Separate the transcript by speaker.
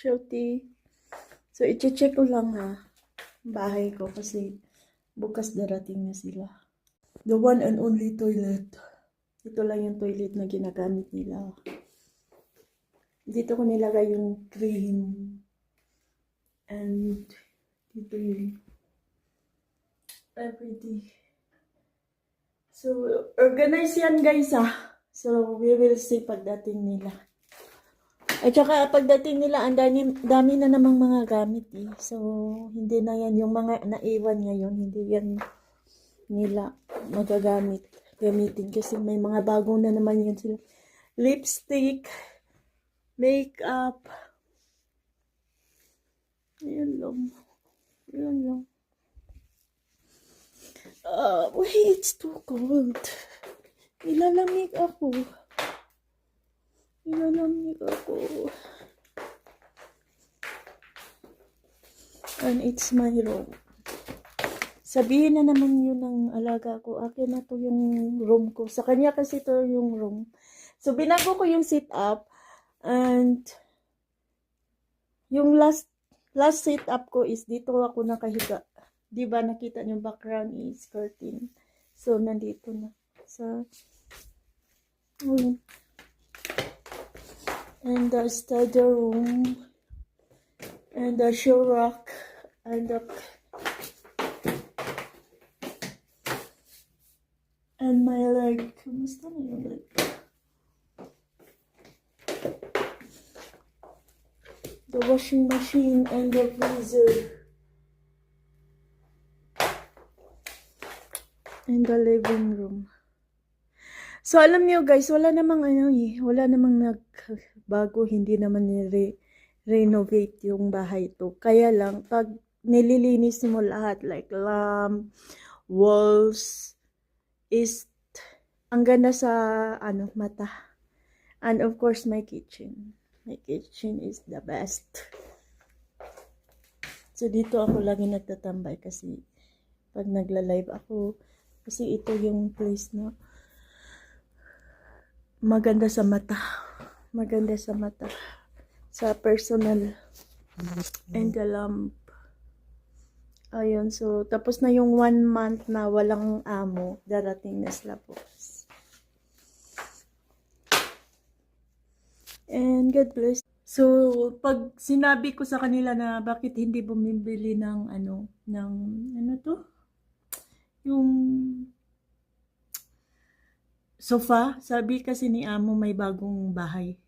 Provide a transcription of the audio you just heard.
Speaker 1: Shouty. So, i-check ko lang ha. Bahay ko kasi bukas darating na sila. The one and only toilet. Ito lang yung toilet na ginagamit nila. Dito ko nilagay yung cream. And dito yung everything. So, organize yan guys ah. So, we will see pagdating nila. At saka pagdating nila, ang dami na namang mga gamit eh. So, hindi na yan yung mga naiwan ngayon. Hindi yan nila gamitin kasi may mga bagong na naman yun sila. Lipstick, makeup. Ayan lang. Ayan lang. Wait, it's too cold. Nilalamig ako. And it's my room. Sabihin na naman yun ng alaga ko. Akin na to yung room ko. Sa kanya kasi to yung room. So, binago ko yung sit-up. And, yung last sit-up ko is dito ako nakahiga. Diba, nakita yung background is curtain. So, nandito na. So, and the study room. And the show rack. And my leg. Kamusta na yung leg? The washing machine and the freezer. And the living room. So, alam niyo guys, wala namang nagbago, hindi naman renovate yung bahay to. Kaya lang, pag nililinis mo lahat, like lamp, walls, is ang ganda sa mata. And of course, my kitchen. My kitchen is the best. So, dito ako lagi nagtatambay kasi pag nagla-live ako, kasi ito yung place na maganda sa mata. Maganda sa mata. Sa personal. And the lamp. Ayun, so, tapos na yung 1 month na walang amo. Darating na sila po. And God bless. So, pag sinabi ko sa kanila na bakit hindi bumibili ng yung sofa, sabi kasi ni amo may bagong bahay.